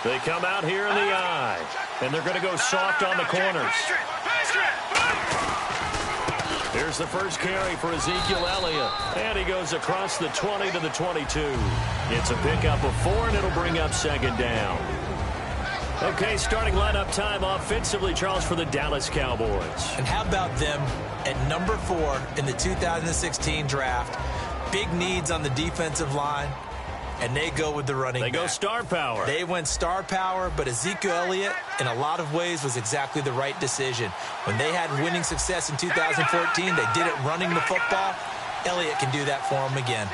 They come out here in the I, and they're going to go soft on the corners. Here's the first carry for Ezekiel Elliott, and he goes across the 20 to the 22. It's a pickup of 4, and it'll bring up second down. Okay, starting lineup time offensively, Charles, for the Dallas Cowboys. And how about them at number 4 in the 2016 draft? Big needs on the defensive line, and they go with the running back. They go star power. They went star power, but Ezekiel Elliott, in a lot of ways, was exactly the right decision. When they had winning success in 2014, they did it running the football. Elliott can do that for them again.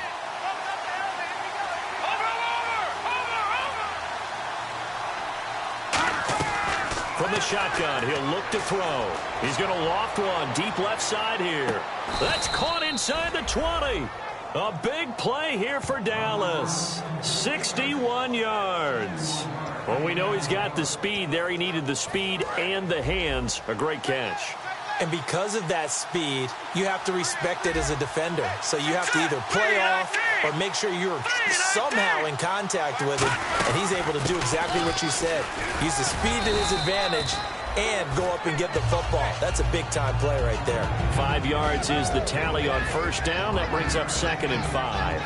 From the shotgun, he'll look to throw. He's going to loft one deep left side here. That's caught inside the 20. A big play here for Dallas. 61 yards. Well, we know he's got the speed there. He needed the speed and the hands. A great catch. And because of that speed, you have to respect it as a defender. So you have to either play off or make sure you're somehow in contact with him. And he's able to do exactly what you said. Use the speed to his advantage and go up and get the football. That's a big-time play right there. 5 yards is the tally on first down. That brings up 2nd and 5.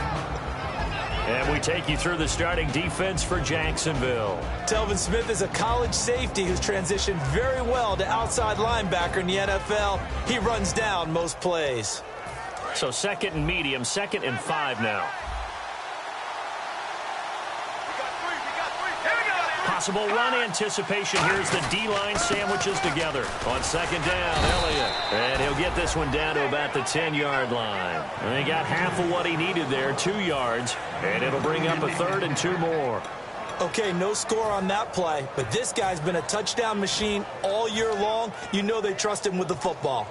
And we take you through the starting defense for Jacksonville. Telvin Smith is a college safety who's transitioned very well to outside linebacker in the NFL. He runs down most plays. So 2nd and medium, 2nd and 5 now. Possible run anticipation. Here's the D-line sandwiches together. On 2nd down, Elliott. And he'll get this one down to about the 10-yard line. And he got half of what he needed there, 2 yards. And it'll bring up a 3rd and 2 more. Okay, no score on that play, but this guy's been a touchdown machine all year long. You know they trust him with the football.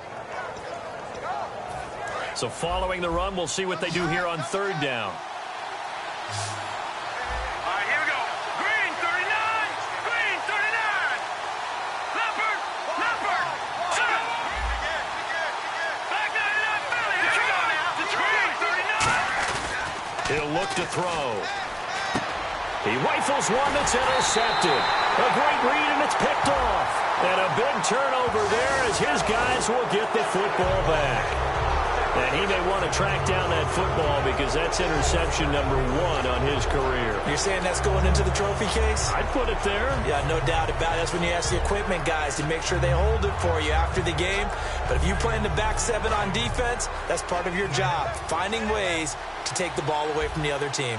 So following the run, we'll see what they do here on 3rd down. He'll look to throw. He rifles one that's intercepted. A great read, and it's picked off. And a big turnover there as his guys will get the football back. And he may want to track down that football because that's interception number 1 on his career. You're saying that's going into the trophy case? I'd put it there. Yeah, no doubt about it. That's when you ask the equipment guys to make sure they hold it for you after the game. But if you play in the back 7 on defense, that's part of your job, finding ways to take the ball away from the other team.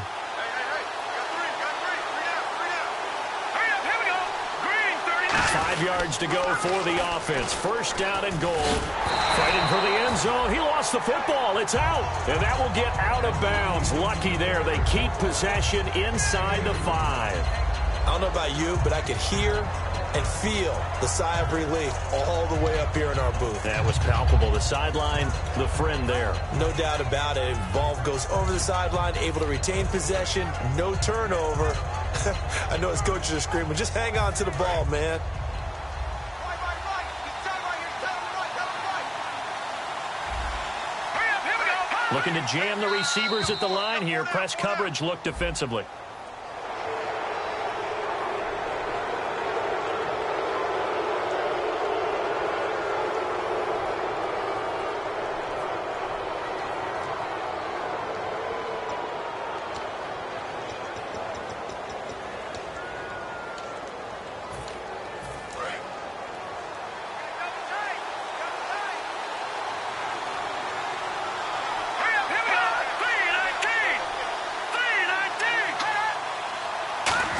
5 yards to go for the offense. First down and goal. Fighting for the end zone. He lost the football. It's out. And that will get out of bounds. Lucky there. They keep possession inside the 5. I don't know about you, but I could hear and feel the sigh of relief all the way up here in our booth. That was palpable. The sideline, the friend there. No doubt about it. Ball goes over the sideline, able to retain possession, no turnover. I know his coaches are screaming, just hang on to the ball, man. Looking to jam the receivers at the line here. Press coverage look defensively.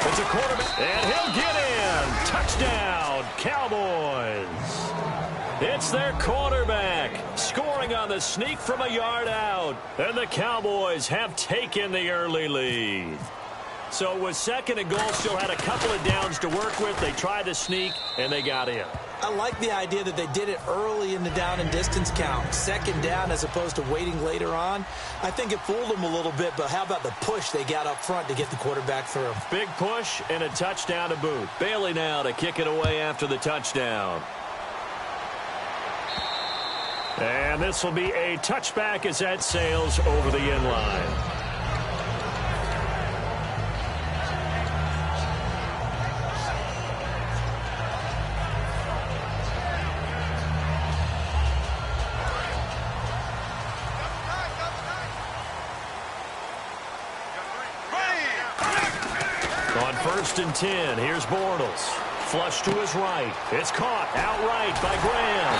It's a quarterback, and he'll get in. Touchdown, Cowboys. It's their quarterback scoring on the sneak from a yard out. And the Cowboys have taken the early lead. So with 2nd and goal, still had a couple of downs to work with. They tried to sneak, and they got in. I like the idea that they did it early in the down and distance count. 2nd down as opposed to waiting later on. I think it fooled them a little bit, but how about the push they got up front to get the quarterback through? Big push and a touchdown to boot. Bailey now to kick it away after the touchdown. And this will be a touchback as that sails over the end line. On 1st and 10, here's Bortles. Flush to his right. It's caught outright by Graham.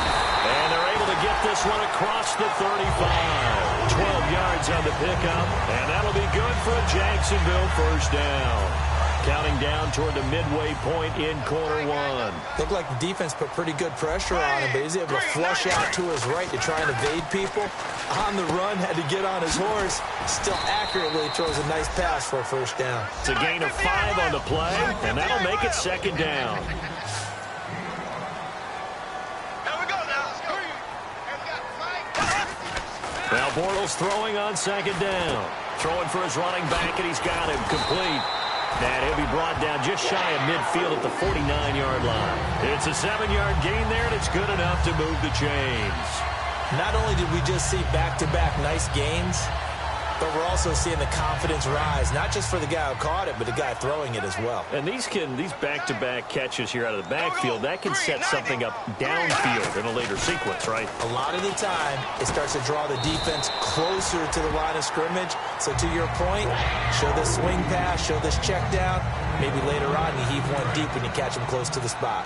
And they're able to get this one across the 35. 12 yards on the pickup. And that'll be good for a Jacksonville first down. Counting down toward the midway point in quarter one. Looked like the defense put pretty good pressure on him, but he's able to flush out to his right to try and evade people. On the run, had to get on his horse. Still accurately throws a nice pass for a first down. It's a gain of 5 on the play, and that'll make it second down. Now Bortles throwing on second down. Throwing for his running back, and he's got him complete. And he'll be brought down just shy of midfield at the 49-yard line. It's a 7-yard gain there, and it's good enough to move the chains. Not only did we just see back-to-back nice gains, but we're also seeing the confidence rise, not just for the guy who caught it, but the guy throwing it as well. And these back-to-back catches here out of the backfield, that can set something up downfield in a later sequence, right? A lot of the time, it starts to draw the defense closer to the line of scrimmage. So to your point, show this swing pass, show this check down. Maybe later on you heave one deep when you catch him close to the spot.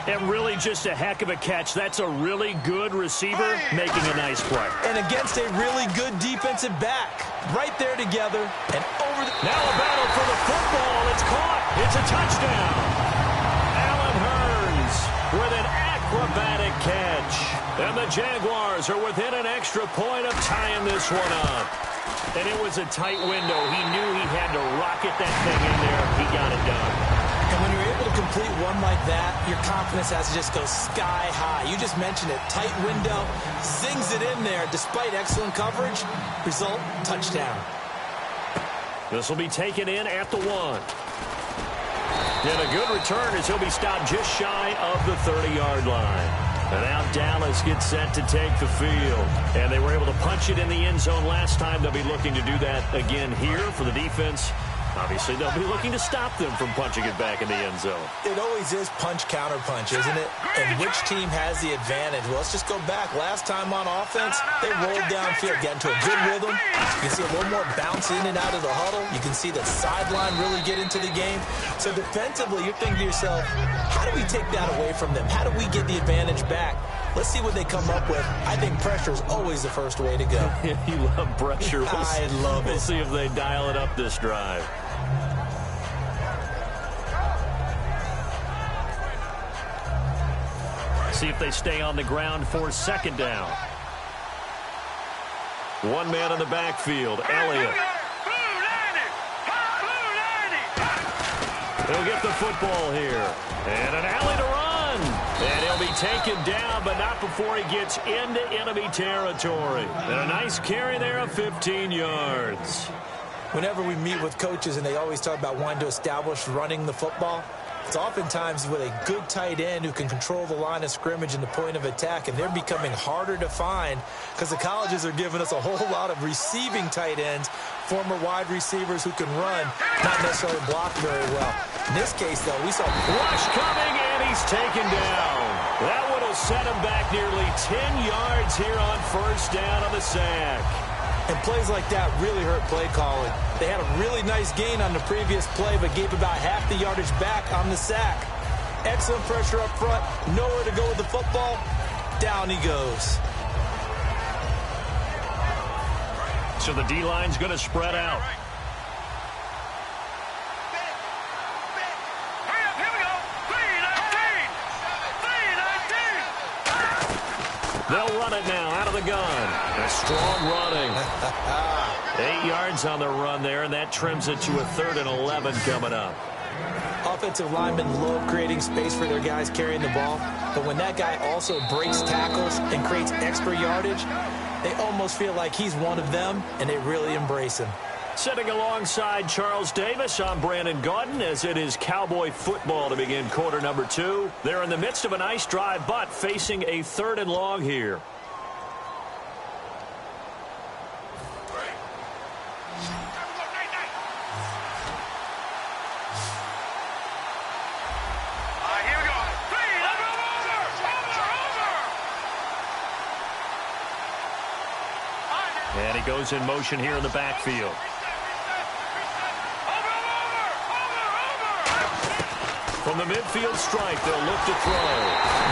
And really just a heck of a catch. That's a really good receiver making a nice play. And against a really good defensive back. Right there together and over the... Now a battle for the football. It's caught. It's a touchdown. Allen Hurns with an acrobatic catch. And the Jaguars are within an extra point of tying this one up. And it was a tight window. He knew he had to rocket that thing in there. He got it done. And when you're able to complete one like that, your confidence has to just go sky high. You just mentioned it. Tight window, zings it in there despite excellent coverage. Result, touchdown. This will be taken in at the 1. And a good return as he'll be stopped just shy of the 30-yard line. And now Dallas gets set to take the field. And they were able to punch it in the end zone last time. They'll be looking to do that again here for the defense. Obviously, they'll be looking to stop them from punching it back in the end zone. It always is punch-counter-punch, isn't it? And which team has the advantage? Well, let's just go back. Last time on offense, they rolled downfield, got into a good rhythm. You can see a little more bounce in and out of the huddle. You can see the sideline really get into the game. So defensively, you're thinking to yourself, how do we take that away from them? How do we get the advantage back? Let's see what they come up with. I think pressure is always the first way to go. You love pressure. I love it. We'll see if they dial it up this drive. See if they stay on the ground for second down. One man in the backfield, Elliott. He'll get the football here. And an alley to run. And he'll be taken down, but not before he gets into enemy territory. And a nice carry there of 15 yards. Whenever we meet with coaches and they always talk about wanting to establish running the football, it's oftentimes with a good tight end who can control the line of scrimmage and the point of attack, and they're becoming harder to find because the colleges are giving us a whole lot of receiving tight ends, former wide receivers who can run, not necessarily block very well. In this case, though, we saw rush coming, and he's taken down. That would have set him back nearly 10 yards here on first down on the sack. And plays like that really hurt play calling. They had a really nice gain on the previous play, but gave about half the yardage back on the sack. Excellent pressure up front. Nowhere to go with the football. Down he goes. So the D-line's going to spread out. They'll run it now out of the gun. A strong running. 8 yards on the run there, and that trims it to a 3rd and 11 coming up. Offensive linemen love creating space for their guys carrying the ball, but when that guy also breaks tackles and creates extra yardage, they almost feel like he's one of them, and they really embrace him. Sitting alongside Charles Davis, I'm Brandon Gaudin, as it is Cowboy football to begin quarter number 2. They're in the midst of a nice drive, but facing a 3rd and long here. And he goes in motion here in the backfield. From the midfield stripe, they'll look to throw.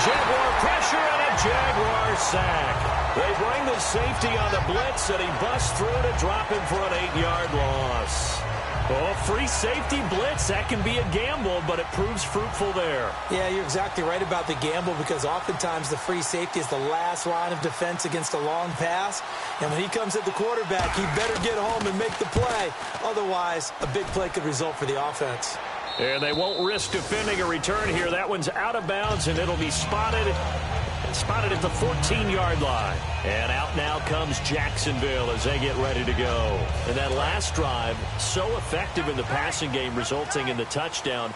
Jaguar pressure and a Jaguar sack. They bring the safety on the blitz, and he busts through to drop him for an 8-yard loss. Oh, free safety blitz, that can be a gamble, but it proves fruitful there. Yeah, you're exactly right about the gamble, because oftentimes the free safety is the last line of defense against a long pass. And when he comes at the quarterback, he better get home and make the play. Otherwise, a big play could result for the offense. And they won't risk defending a return here. That one's out of bounds, and it'll be spotted at the 14-yard line. And out now comes Jacksonville as they get ready to go. And that last drive, so effective in the passing game, resulting in the touchdown.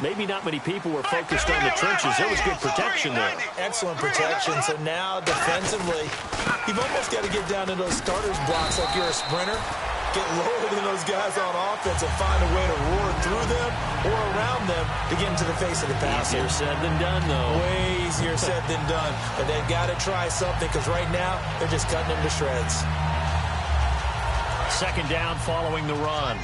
Maybe not many people were focused on the trenches. There was good protection there. Excellent protection. So now defensively, you've almost got to get down to those starters blocks like you're a sprinter. Get lower than those guys on offense and find a way to roar through them or around them to get into the face of the passer. Easier said than done, though. Way easier said than done. But they've got to try something, because right now they're just cutting them to shreds. Second down following the run.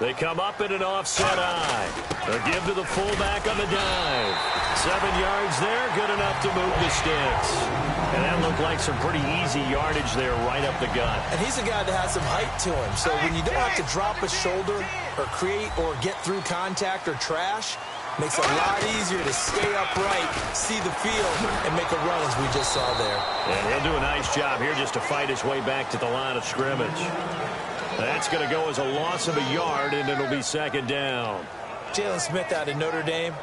They come up in an offset eye. A give to the fullback on the dive. 7 yards there, good enough to move the sticks. And that looked like some pretty easy yardage there right up the gut. And he's a guy that has some height to him. So when you don't have to drop a shoulder or create or get through contact or trash, makes it a lot easier to stay upright, see the field, and make a run as we just saw there. And he'll do a nice job here just to fight his way back to the line of scrimmage. That's going to go as a loss of a yard, and it'll be second down. Jalen Smith out of Notre Dame.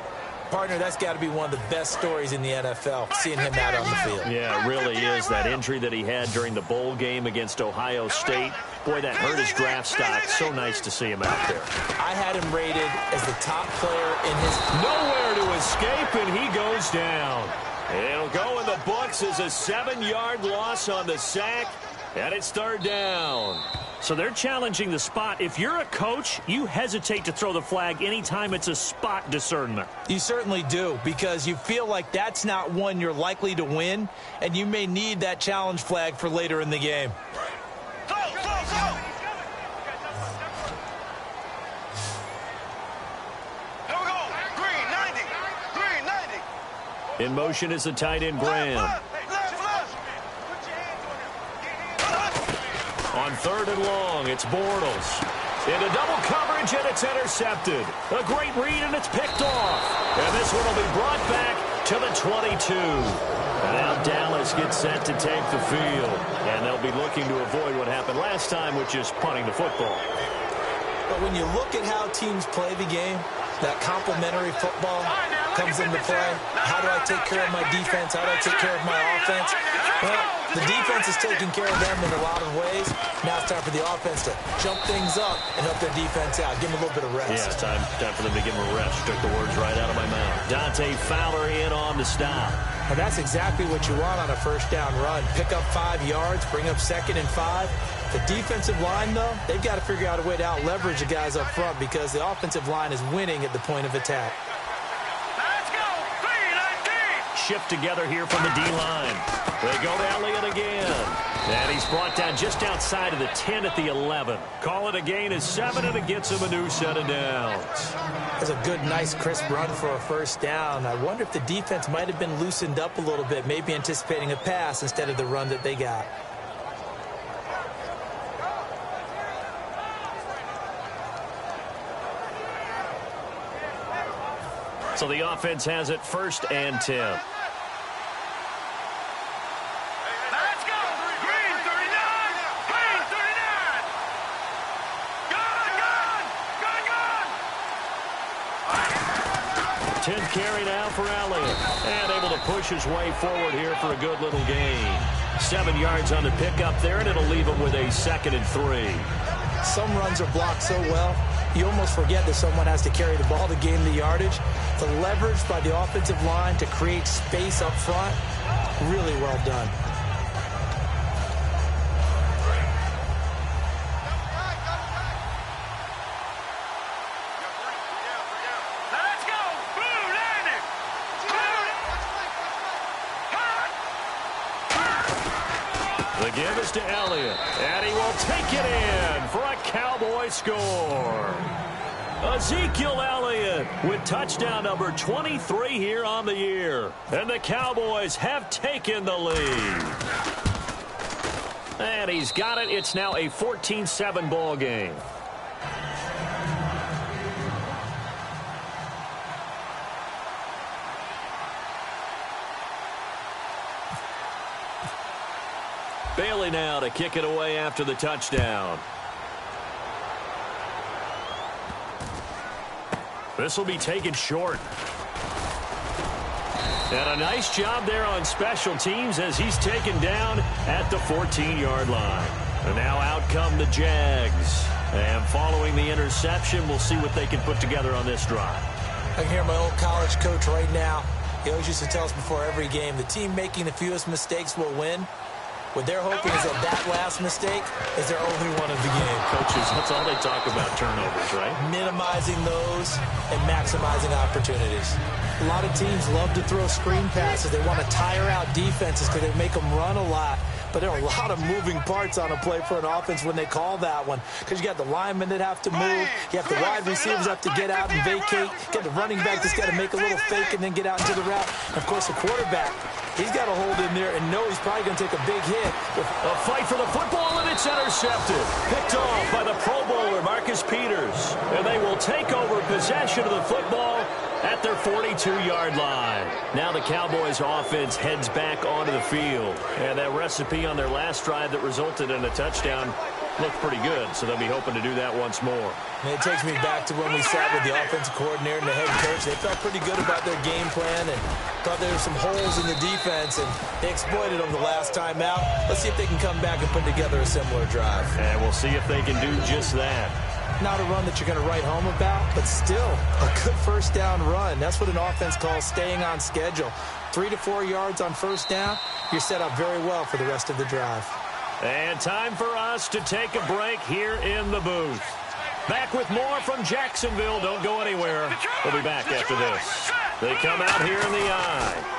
Partner, that's got to be one of the best stories in the NFL, seeing him out on the field. Yeah, it really is. That injury that he had during the bowl game against Ohio State, boy, that hurt his draft stock. So nice to see him out there. I had him rated as the top player in his... Nowhere to escape, and he goes down. It'll go in the books as a 7-yard loss on the sack, and it's third down. So they're challenging the spot. If you're a coach, you hesitate to throw the flag anytime it's a spot discernment. You certainly do, because you feel like that's not one you're likely to win, and you may need that challenge flag for later in the game. Go, go, go! Here we go. Green, 90. Green, 90. In motion is the tight end, Graham. Left. On third and long, it's Bortles. Into double coverage, and it's intercepted. A great read, and it's picked off. And this one will be brought back to the 22. And now Dallas gets set to take the field. And they'll be looking to avoid what happened last time, which is punting the football. But when you look at how teams play the game, that complementary football comes into play. How do I take care of my defense? How do I take care of my offense? Well, the defense is taking care of them in a lot of ways. Now it's time for the offense to jump things up and help their defense out. Give them a little bit of rest. Yeah, it's time for them to give them a rest. Took the words right out of my mouth. Dante Fowler in on the stop. And that's exactly what you want on a first down run. Pick up 5 yards, bring up 2nd and 5. The defensive line, though, they've got to figure out a way to out-leverage the guys up front, because the offensive line is winning at the point of attack. Let's go. Shift together here from the D-line. They go to Elliott again. And he's brought down just outside of the 10 at the 11. Call it a gain of 7, and it gets him a new set of downs. That's a good, nice, crisp run for a first down. I wonder if the defense might have been loosened up a little bit, maybe anticipating a pass instead of the run that they got. So the offense has it 1st and 10. Let's go. Green, 39. Green, 39. Gone. 10th carry now for Elliott. And able to push his way forward here for a good little gain. 7 yards on the pickup there, and it'll leave him with a 2nd and 3. Some runs are blocked so well, you almost forget that someone has to carry the ball to gain the yardage. The leverage by the offensive line to create space up front, really well done. Let's go. Blue, landing. The give is to Elliott, and he will take it in for a Cowboy score. Ezekiel Elliott with touchdown number 23 here on the year. And the Cowboys have taken the lead. And he's got it. It's now a 14-7 ball game. Bailey now to kick it away after the touchdown. This will be taken short. And a nice job there on special teams as he's taken down at the 14-yard line. And now out come the Jags. And following the interception, we'll see what they can put together on this drive. I can hear my old college coach right now. He always used to tell us before every game, the team making the fewest mistakes will win. What they're hoping is that last mistake is their only one of the game. Coaches, that's all they talk about, turnovers, right? Minimizing those and maximizing opportunities. A lot of teams love to throw screen passes. They want to tire out defenses because they make them run a lot. But there are a lot of moving parts on a play for an offense when they call that one. Because you got the linemen that have to move. You have the wide receivers have to get out and vacate. You got the running back that's got to make a little fake and then get out into the route. And, of course, the quarterback, he's got to hold in there and know he's probably going to take a big hit. A fight for the football, and it's intercepted. Picked off by the Pro Bowler, Marcus Peters. And they will take over possession of the football at their 42-yard line. Now the Cowboys offense heads back onto the field. And that recipe on their last drive that resulted in a touchdown looked pretty good, so they'll be hoping to do that once more. And it takes me back to when we sat with the offensive coordinator and the head coach. They felt pretty good about their game plan and thought there were some holes in the defense, and they exploited them the last time out. Let's see if they can come back and put together a similar drive. And we'll see if they can do just that. Not a run that you're going to write home about, but still a good first down run. That's what an offense calls staying on schedule. 3 to 4 yards on first down, you're set up very well for the rest of the drive. And time for us to take a break here in the booth. Back with more from Jacksonville. Don't go anywhere. We'll be back after this. They come out here in the eye.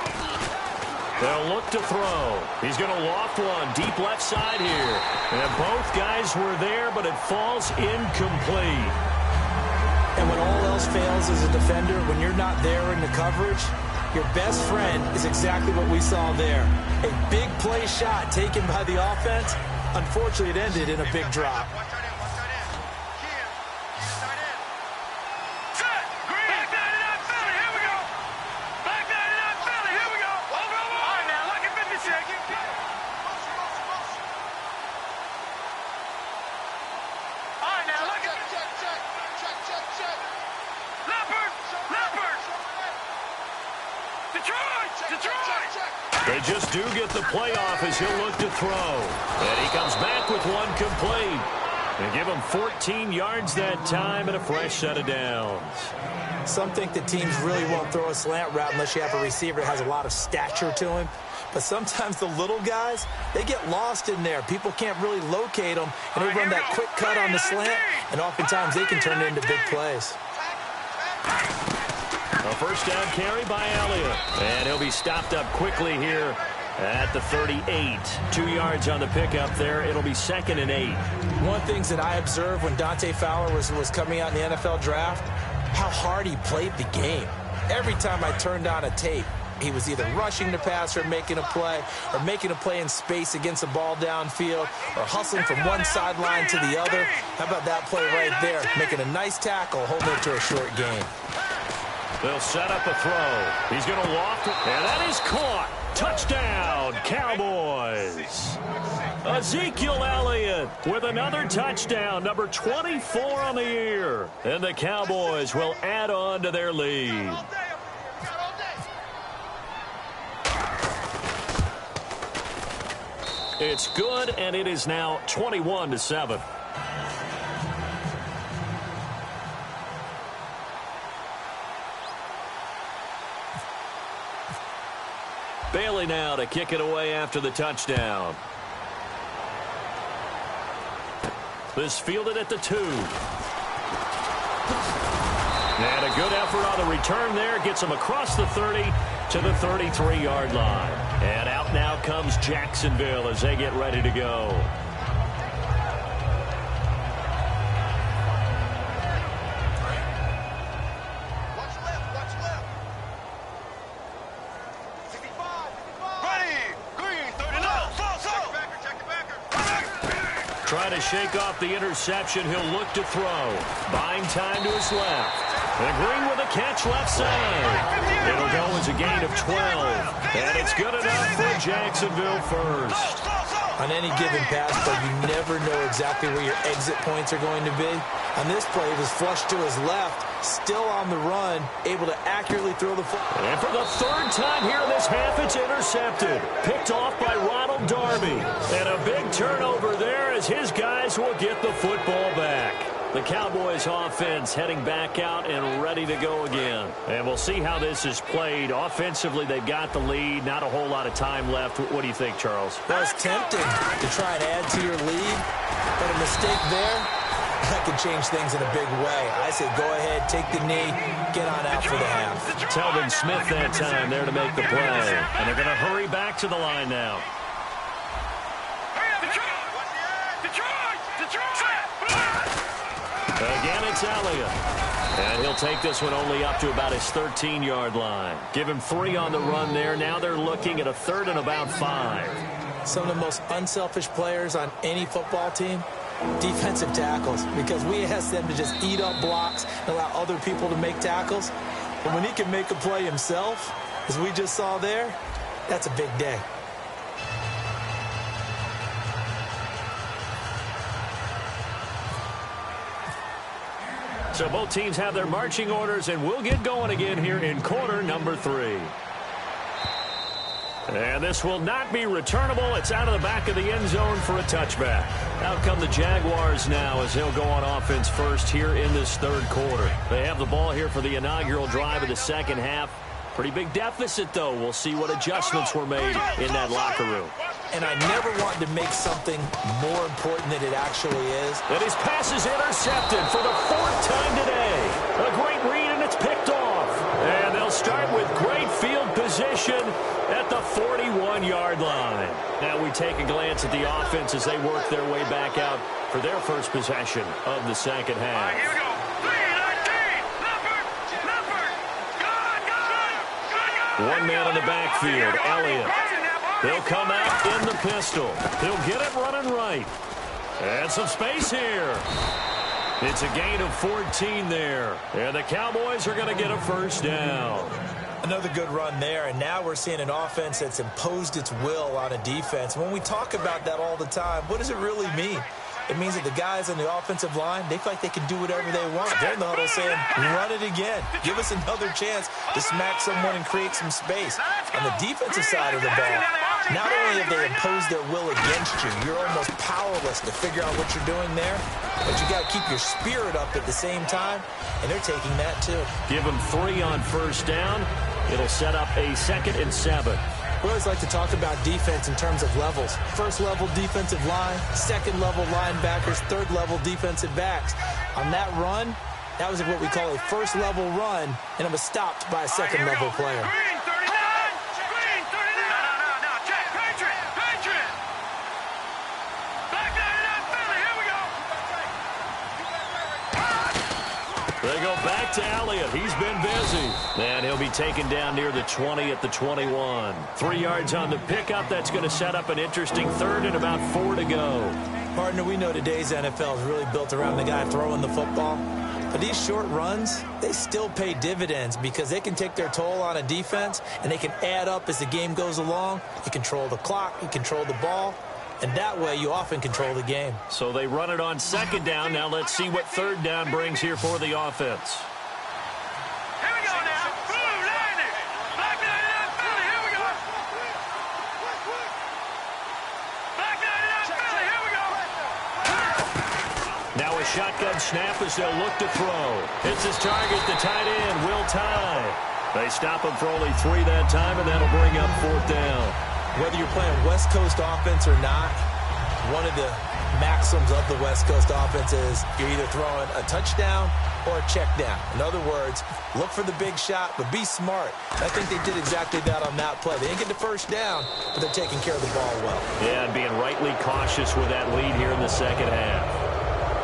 They'll look to throw. He's going to loft one deep left side here. And both guys were there, but it falls incomplete. And when all else fails as a defender, when you're not there in the coverage, your best friend is exactly what we saw there. A big play shot taken by the offense. Unfortunately, it ended in a big drop. They just do get the playoff as he'll look to throw. And he comes back with one complete. And give him 14 yards that time and a fresh set of downs. Some think that teams really won't throw a slant route unless you have a receiver that has a lot of stature to him. But sometimes the little guys, they get lost in there. People can't really locate them, and they run that quick cut on the slant, and oftentimes they can turn it into big plays. A first down carry by Elliott. And he'll be stopped up quickly here at the 38. 2 yards on the pickup there. It'll be 2nd and 8. One of the things that I observed when Dante Fowler was coming out in the NFL draft, how hard he played the game. Every time I turned on a tape, he was either rushing the passer, making a play, or making a play in space against a ball downfield, or hustling from one sideline to the other. How about that play right there? Making a nice tackle, holding it to a short gain. They'll set up a throw. He's going to loft it, and that is caught. Touchdown, Cowboys. Ezekiel Elliott with another touchdown, number 24 on the year. And the Cowboys will add on to their lead. It's good, and it is now 21-7. Bailey now to kick it away after the touchdown. This fielded at the 2. And a good effort on the return there. Gets him across the 30 to the 33-yard line. And out now comes Jacksonville as they get ready to go. try to shake off the interception. He'll look to throw. Buying time to his left. And Green with a catch left side. It'll go as a gain of 12. And it's good enough for Jacksonville first. On any given pass play, you never know exactly where your exit points are going to be. On this play, he was flushed to his left, still on the run, able to accurately throw the football. And for the third time here in this half, it's intercepted. Picked off by Ronald Darby. And a big turnover there as his guys will get the football back. The Cowboys offense heading back out and ready to go again. And we'll see how this is played. Offensively, they've got the lead. Not a whole lot of time left. What do you think, Charles? Well, it's tempting to try and add to your lead, but a mistake there, that could change things in a big way. I say go ahead, take the knee, get on out for the half. Telvin Smith that time there to make the play. And they're going to hurry back to the line now. Again, it's Elliott. And he'll take this one only up to about his 13-yard line. Give him 3 on the run there. Now they're looking at a 3rd and about 5. Some of the most unselfish players on any football team, defensive tackles, because we ask them to just eat up blocks and allow other people to make tackles. But when he can make a play himself, as we just saw there, that's a big day. So both teams have their marching orders, and we'll get going again here in quarter number 3. And this will not be returnable. It's out of the back of the end zone for a touchback. Out come the Jaguars now as they'll go on offense first here in this 3rd quarter. They have the ball here for the inaugural drive of the 2nd half. Pretty big deficit, though. We'll see what adjustments were made in that locker room. And I never wanted to make something more important than it actually is. And his pass is intercepted for the 4th time today. A great read, and it's picked off. And they'll start with great field position at the 41-yard line. Now we take a glance at the offense as they work their way back out for their first possession of the 2nd half. Here we go. 3-19. One man in the backfield, Elliott. He'll come out in the pistol. He'll get it running right. And some space here. It's a gain of 14 there. And the Cowboys are going to get a 1st down. Another good run there, and now we're seeing an offense that's imposed its will on a defense. When we talk about that all the time, what does it really mean? It means that the guys on the offensive line, they feel like they can do whatever they want. They're in the huddle saying, run it again. Give us another chance to smack someone and create some space. On the defensive side of the ball, not only have they imposed their will against you, you're almost powerless to figure out what you're doing there, but you got to keep your spirit up at the same time, and they're taking that too. Give them 3 on 1st down. It'll set up a 2nd and 7. We always like to talk about defense in terms of levels. 1st level defensive line, 2nd level linebackers, 3rd level defensive backs. On that run, that was what we call a 1st level run, and it was stopped by a 2nd level player. Green 39. Green 39. No. Check. Patriot. Back 99 Philly. Here we go. They go back to Elliott. He's been busy. And he'll be taken down near the 20 at the 21. 3 yards on the pickup. That's going to set up an interesting 3rd and about 4 to go. Partner, we know today's NFL is really built around the guy throwing the football. But these short runs, they still pay dividends because they can take their toll on a defense, and they can add up as the game goes along. You control the clock, you control the ball, and that way you often control the game. So they run it on 2nd down. Now let's see what 3rd down brings here for the offense. Here we go now. Blue 90. Back 99 Philly. Here we go. Back 99 Philly. Here we go. Now a shotgun snap as they'll look to throw. It's his target, the tight end, Will Tye. They stop him for only 3 that time, and that'll bring up 4th down. Whether you're playing West Coast offense or not, one of the maxims of the West Coast offense is you're either throwing a touchdown or a check down. In other words, look for the big shot, but be smart. I think they did exactly that on that play. They didn't get the 1st down, but they're taking care of the ball well. Yeah, and being rightly cautious with that lead here in the 2nd half.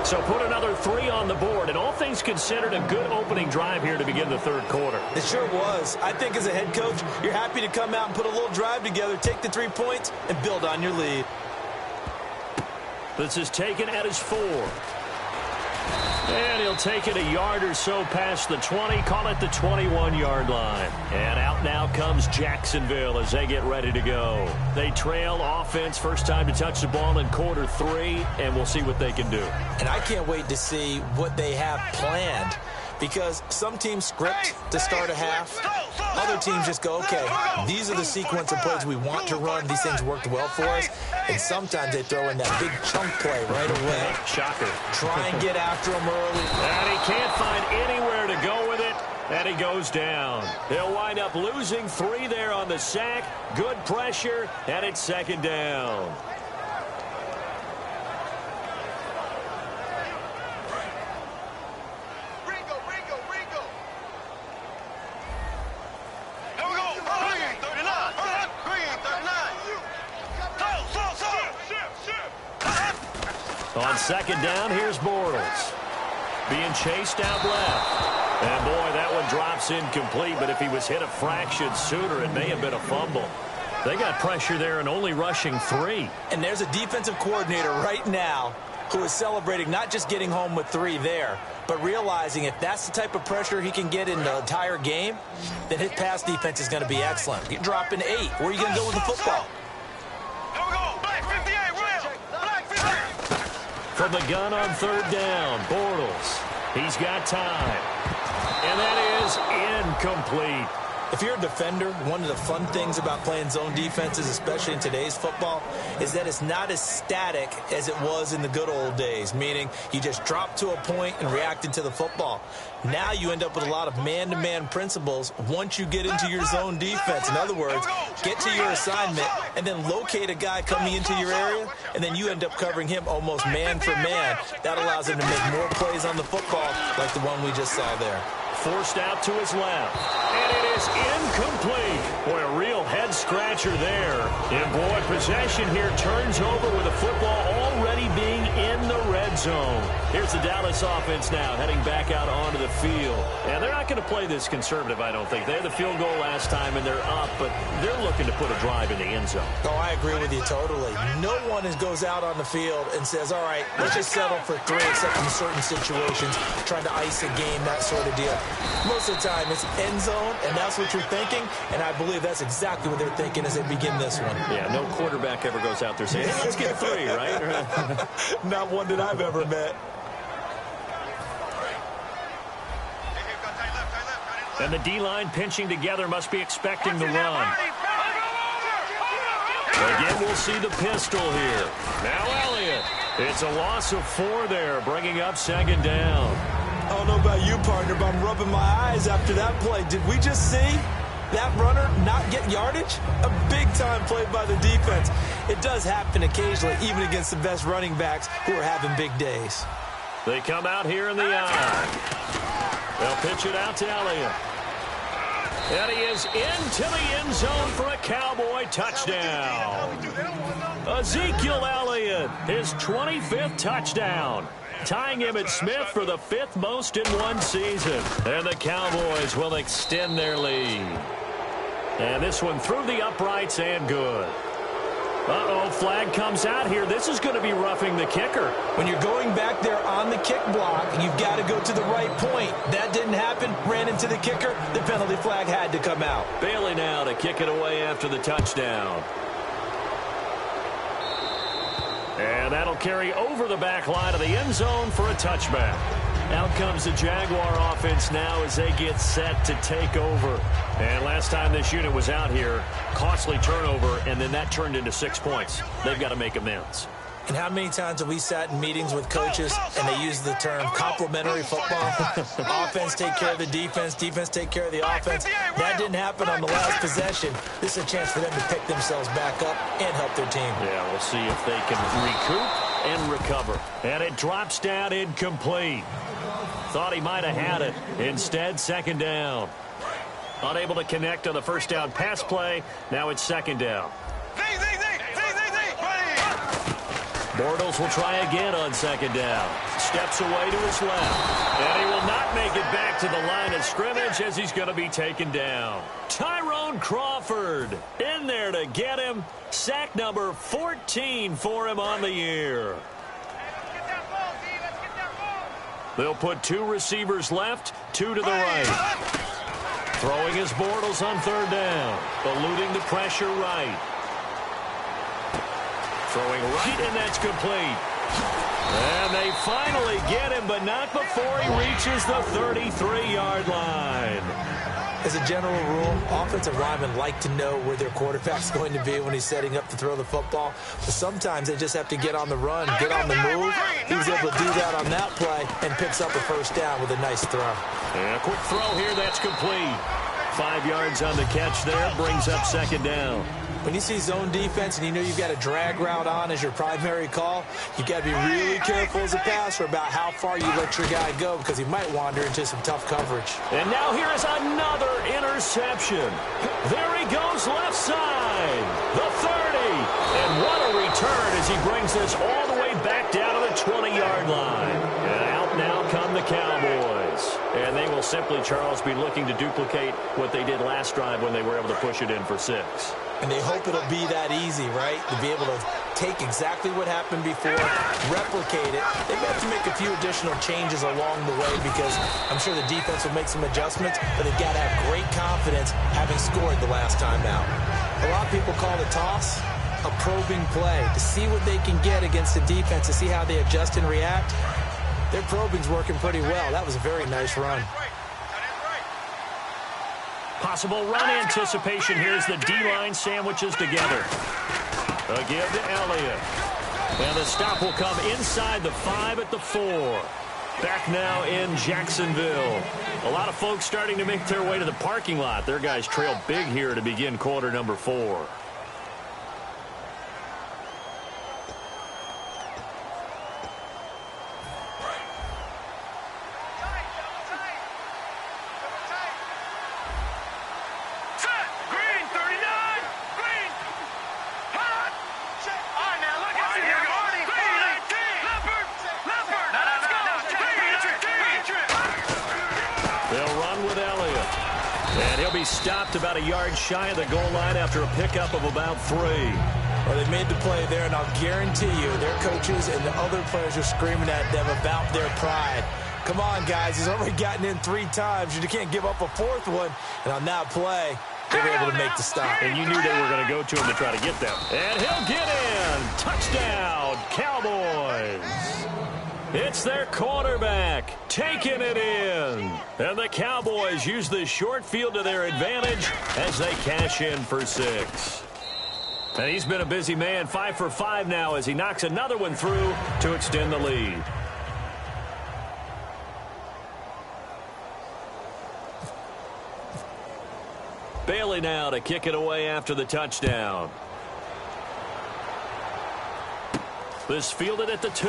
So put another 3 on the board, and all things considered, a good opening drive here to begin the 3rd quarter. It sure was. I think as a head coach, you're happy to come out and put a little drive together, take the 3 points, and build on your lead. This is taken at his 4. And he'll take it a yard or so past the 20, call it the 21-yard line. And out now comes Jacksonville as they get ready to go. They trail offense, first time to touch the ball in quarter 3, and we'll see what they can do. And I can't wait to see what they have planned, because some teams script to start a half. Other teams just go, okay, these are the sequence of plays we want to run. These things worked well for us. And sometimes they throw in that big chunk play right away. Shocker. Try and get after him early. And he can't find anywhere to go with it. And he goes down. He'll wind up losing 3 there on the sack. Good pressure, and it's second down. On second down, here's Bortles. Being chased out left. And, boy, that one drops incomplete, but if he was hit a fraction sooner, it may have been a fumble. They got pressure there and only rushing 3. And there's a defensive coordinator right now who is celebrating not just getting home with 3 there, but realizing if that's the type of pressure he can get in the entire game, then his pass defense is going to be excellent. You're dropping 8. Where are you going to go with the football? From the gun on third down, Bortles. He's got time. And that is incomplete. If you're a defender, one of the fun things about playing zone defenses, especially in today's football, is that it's not as static as it was in the good old days, meaning you just drop to a point and reacted to the football. Now you end up with a lot of man-to-man principles once you get into your zone defense. In other words, get to your assignment and then locate a guy coming into your area, and then you end up covering him almost man for man. That allows him to make more plays on the football like the one we just saw there. Forced out to his left. And it is incomplete. Boy, a real head-scratcher there. And, boy, possession here turns over with the football already being in the red zone. Here's the Dallas offense now heading back out onto the field. And they're not going to play this conservative, I don't think. They had the field goal last time, and they're up, but they're looking to put a drive in the end zone. Oh, I agree with you totally. No one goes out on the field and says, all right, let's just settle for 3, except in certain situations, trying to ice a game, that sort of deal. Most of the time, it's end zone, and that's what you're thinking, and I believe that's exactly what they're thinking as they begin this one. Yeah, no quarterback ever goes out there saying, hey, let's get 3, right? Not one that I've ever met. And the D-line pinching together must be expecting the run. Again, we'll see the pistol here. Now Elliott. It's a loss of 4 there, bringing up second down. I don't know about you, partner, but I'm rubbing my eyes after that play. Did we just see that runner not get yardage? A big-time play by the defense. It does happen occasionally, even against the best running backs who are having big days. They come out here in the eye. They'll pitch it out to Elliott. And he is into the end zone for a Cowboy touchdown. Ezekiel Elliott, his 25th touchdown, tying him at Smith for the 5th most in one season. And the Cowboys will extend their lead. And this one through the uprights and good. Uh-oh, flag comes out here. This is going to be roughing the kicker. When you're going back there on the kick block, you've got to go to the right point. That didn't happen. Ran into the kicker. The penalty flag had to come out. Bailey now to kick it away after the touchdown. And that'll carry over the back line of the end zone for a touchback. Out comes the Jaguar offense now as they get set to take over. And last time this unit was out here, costly turnover, and then that turned into 6 points. They've got to make amends. And how many times have we sat in meetings with coaches and they use the term complementary football? Offense take care of the defense, defense take care of the offense. That didn't happen on the last possession. This is a chance for them to pick themselves back up and help their team. Yeah, we'll see if they can recoup and recover. And it drops down incomplete. Thought he might have had it. Instead, second down. Unable to connect on the first down pass play. Now it's second down. Bortles will try again on second down. Steps away to his left. And he will not make it back to the line of scrimmage as he's going to be taken down. Tyrone Crawford in there to get him. Sack number 14 for him on the year. They'll put 2 receivers left, 2 to the right. Throwing his Bortles on 3rd down. Eluding the pressure right. Throwing right, and that's complete. And they finally get him, but not before he reaches the 33-yard line. As a general rule, offensive linemen like to know where their quarterback's going to be when he's setting up to throw the football. But sometimes they just have to get on the run, get on the move. He was able to do that on that play and picks up a 1st down with a nice throw. And a quick throw here, that's complete. 5 yards on the catch there, brings up 2nd down. When you see zone defense and you know you've got a drag route on as your primary call, you've got to be really careful as a passer about how far you let your guy go because he might wander into some tough coverage. And now here is another interception. There he goes left side, the 30. And what a return as he brings this all the way back down to the 20-yard line. And out now come the Cowboys. And they will simply, Charles, be looking to duplicate what they did last drive when they were able to push it in for 6. And they hope it'll be that easy, right? To be able to take exactly what happened before, replicate it. They may have to make a few additional changes along the way because I'm sure the defense will make some adjustments, but they've got to have great confidence having scored the last time out. A lot of people call the toss a probing play to see what they can get against the defense, to see how they adjust and react. Their probing's working pretty well. That was a very nice run. Possible run anticipation. Here's the D-line sandwiches together. A give to Elliott. And the stop will come inside the 5 at the 4. Back now in Jacksonville. A lot of folks starting to make their way to the parking lot. Their guys trail big here to begin quarter number 4. Stopped about a yard shy of the goal line after a pickup of about 3. Well, they made the play there, and I'll guarantee you their coaches and the other players are screaming at them about their pride. Come on, guys. He's already gotten in 3 times. You can't give up a 4th one. And on that play, they were able to make the stop. And you knew they were going to go to him to try to get them. And he'll get in. Touchdown, Cowboys. It's their quarterback taking it in. And the Cowboys use the short field to their advantage as they cash in for 6. And he's been a busy man, 5 for 5 now as he knocks another one through to extend the lead. Bailey now to kick it away after the touchdown. This fielded at the 2.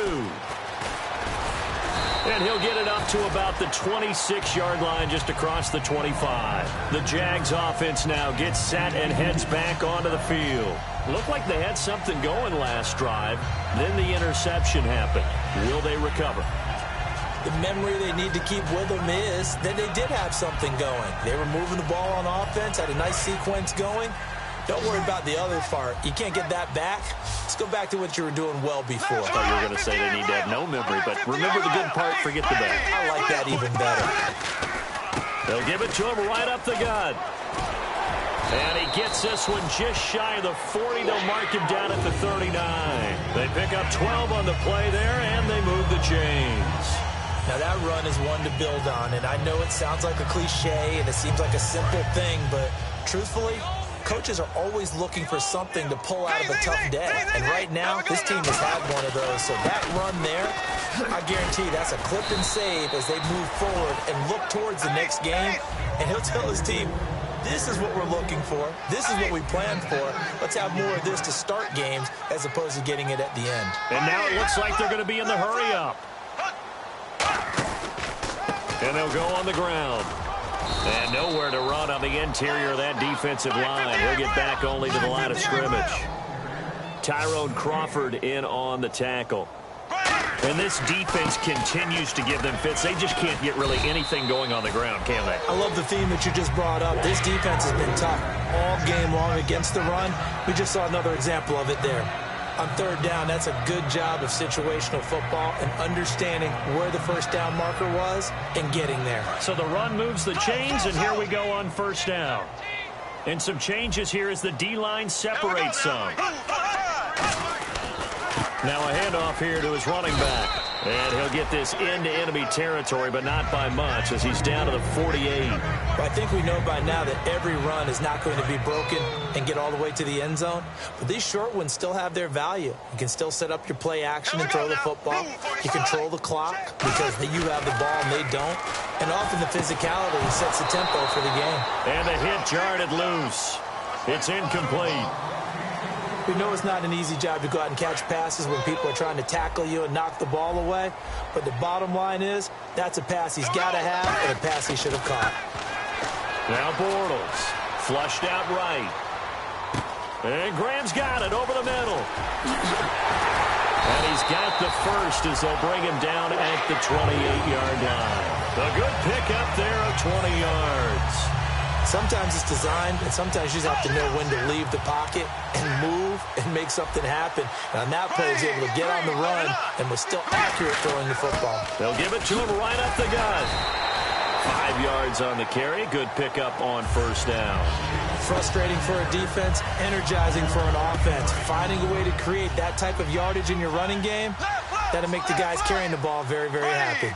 And he'll get it up to about the 26-yard line just across the 25. The Jags offense now gets set and heads back onto the field. Looked like they had something going last drive. Then the interception happened. Will they recover? The memory they need to keep with them is that they did have something going. They were moving the ball on offense, had a nice sequence going. Don't worry about the other part. You can't get that back. Let's go back to what you were doing well before. I thought you were going to say they need to have no memory, but remember the good part, forget the bad. I like that even better. They'll give it to him right up the gut. And he gets this one just shy of the 40. They'll mark him down at the 39. They pick up 12 on the play there, and they move the chains. Now, that run is one to build on, and I know it sounds like a cliche, and it seems like a simple thing, but truthfully, coaches are always looking for something to pull out of a tough day. And right now, this team has had one of those. So that run there, I guarantee that's a clip and save as they move forward and look towards the next game. And he'll tell his team, this is what we're looking for. This is what we planned for. Let's have more of this to start games as opposed to getting it at the end. And now it looks like they're going to be in the hurry-up. And they'll go on the ground. And nowhere to run on the interior of that defensive line. He'll get back only to the line of scrimmage. Tyrone Crawford in on the tackle. And this defense continues to give them fits. They just can't get really anything going on the ground, can they? I love the theme that you just brought up. This defense has been tough all game long against the run. We just saw another example of it there. On third down, that's a good job of situational football and understanding where the first down marker was and getting there. So the run moves the chains, and here we go on first down. And some changes here as the D-line separates some. Now a handoff here to his running back. And he'll get this into enemy territory, but not by much as he's down to the 48. But I think we know by now that every run is not going to be broken and get all the way to the end zone. But these short ones still have their value. You can still set up your play action and throw the football. You control the clock because you have the ball and they don't. And often the physicality sets the tempo for the game. And the hit jarred it loose. It's incomplete. We know it's not an easy job to go out and catch passes when people are trying to tackle you and knock the ball away. But the bottom line is, that's a pass he's got to have and a pass he should have caught. Now Bortles, flushed out right. And Graham's got it over the middle. And he's got the first as they'll bring him down at the 28-yard line. A good pickup there of 20 yards. Sometimes it's designed, and sometimes you just have to know when to leave the pocket and move and make something happen. And on that play, he was able to get on the run and was still accurate throwing the football. They'll give it to him right up the gut. 5 yards on the carry. Good pickup on first down. Frustrating for a defense, energizing for an offense. Finding a way to create that type of yardage in your running game, that'll make the guys carrying the ball very, very happy.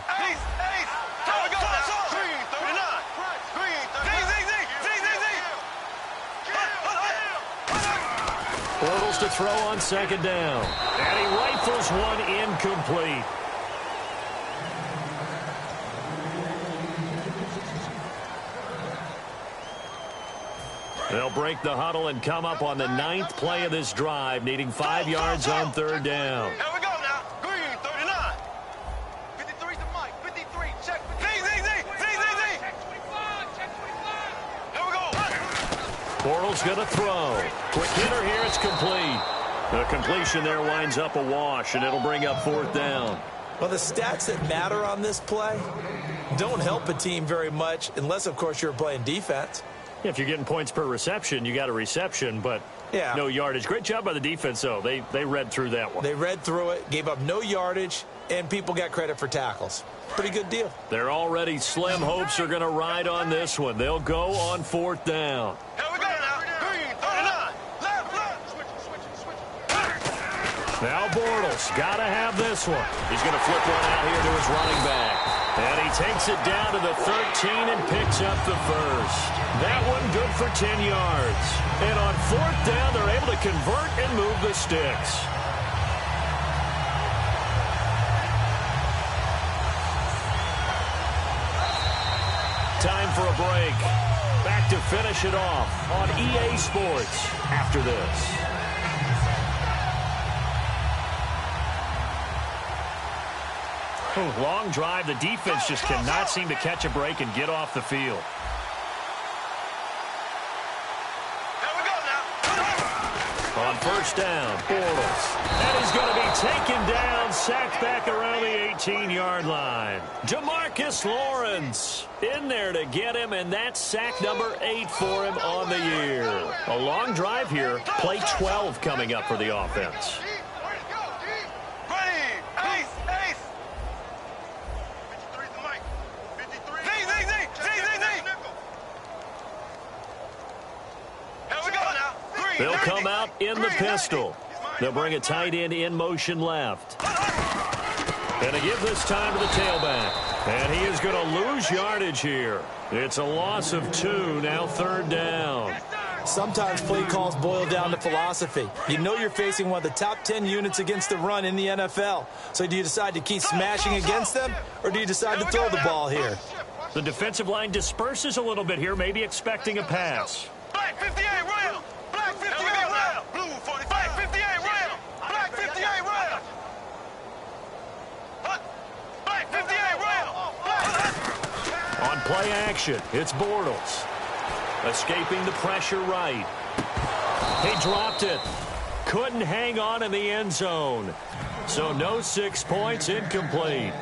Bortles to throw on second down. And he rifles one incomplete. They'll break the huddle and come up on the 9th play of this drive, needing 5 yards on third down. Here we go now. Green, 39. 53's the mic. 53. Check. Z. Check 25. Check 25. Here we go. Bortles going to throw. Quick hitter here. It's complete. The completion there winds up a wash, and it'll bring up fourth down. Well, the stats that matter on this play don't help a team very much unless, of course, you're playing defense. If you're getting points per reception, you got a reception, but no yardage. Great job by the defense, though. They read through that one. They read through it, gave up no yardage, and people got credit for tackles. Pretty good deal. Their already slim hopes are going to ride on this one. They'll go on fourth down. Here we go now. Green, 39. Left. Switch. Now Bortles got to have this one. He's going to flip one out here to his running back. And he takes it down to the 13 and picks up the first. That one good for 10 yards. And on fourth down, they're able to convert and move the sticks. Time for a break. Back to finish it off on EA Sports after this. Long drive. The defense just cannot seem to catch a break and get off the field. Here we go now. On first down, Bortles. And he's going to be taken down, sacked back around the 18-yard line. Demarcus Lawrence in there to get him, and that's sack number 8 for him on the year. A long drive here. Play 12 coming up for the offense. They'll come out in the pistol. They'll bring a tight end in motion left. And to give this time to the tailback. And he is going to lose yardage here. It's a loss of 2, now third down. Sometimes play calls boil down to philosophy. You know you're facing one of the top 10 units against the run in the NFL. So do you decide to keep smashing against them, or do you decide to throw the ball here? The defensive line disperses a little bit here, maybe expecting a pass. Black 58 rail. Black 58 rail. Blue 45. Black 58 rail. Black 58 rail. Black 58 rail. On play action, it's Bortles. Escaping the pressure right. He dropped it. Couldn't hang on in the end zone. So no 6 points, incomplete.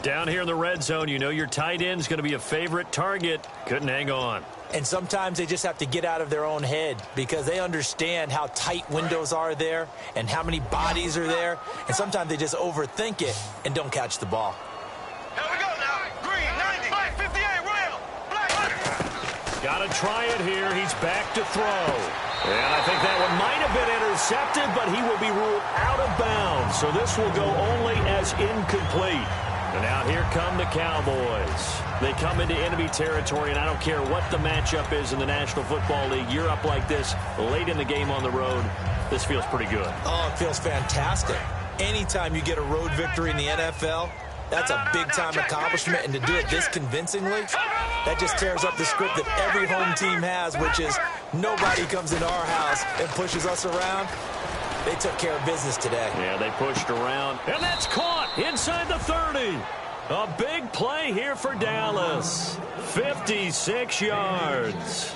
Down here in the red zone, you know your tight end's going to be a favorite target. Couldn't hang on. And sometimes they just have to get out of their own head because they understand how tight windows are there and how many bodies are there. And sometimes they just overthink it and don't catch the ball. Here we go now. Green, 90, black, 58, rail. Black. Got to try it here. He's back to throw. And I think that one might have been intercepted, but he will be ruled out of bounds. So this will go only as incomplete. And now here come the Cowboys. They come into enemy territory, and I don't care what the matchup is in the National Football League. You're up like this late in the game on the road. This feels pretty good. Oh, it feels fantastic. Anytime you get a road victory in the NFL, that's a big-time accomplishment. And to do it this convincingly, that just tears up the script that every home team has, which is nobody comes into our house and pushes us around. They took care of business today. Yeah, they pushed around. And that's caught inside the 30. A big play here for Dallas. 56 yards.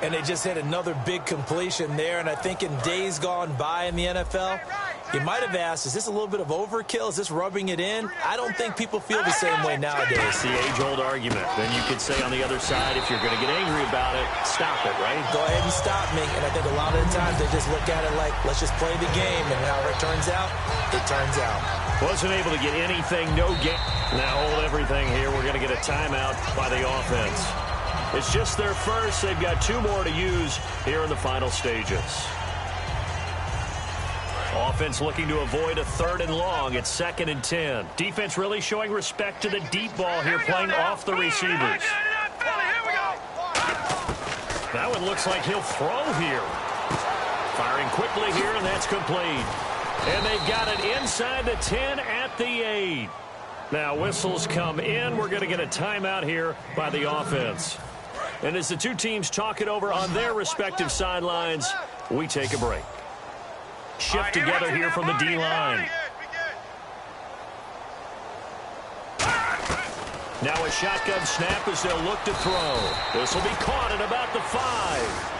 And they just hit another big completion there. And I think in days gone by in the NFL, you might have asked, is this a little bit of overkill? Is this rubbing it in? I don't think people feel the same way nowadays. It's the age-old argument. Then you could say on the other side, if you're going to get angry about it, stop it, right? Go ahead and stop me. And I think a lot of the times they just look at it like, let's just play the game. And however it turns out, it turns out. Wasn't able to get anything, no game. Now hold everything here. We're going to get a timeout by the offense. It's just their first. They've got 2 more to use here in the final stages. Offense looking to avoid a 3rd and long. It's 2nd and 10. Defense really showing respect to the deep ball here, playing off the receivers. That one looks like he'll throw here. Firing quickly here, and that's complete. And they've got it inside the 10 at the 8. Now whistles come in. We're going to get a timeout here by the offense. And as the 2 teams talk it over on their respective sidelines, we take a break. Shift together here from the D-line. Now a shotgun snap as they'll look to throw. This will be caught at about the 5.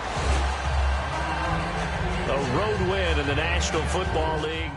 A road win in the National Football League.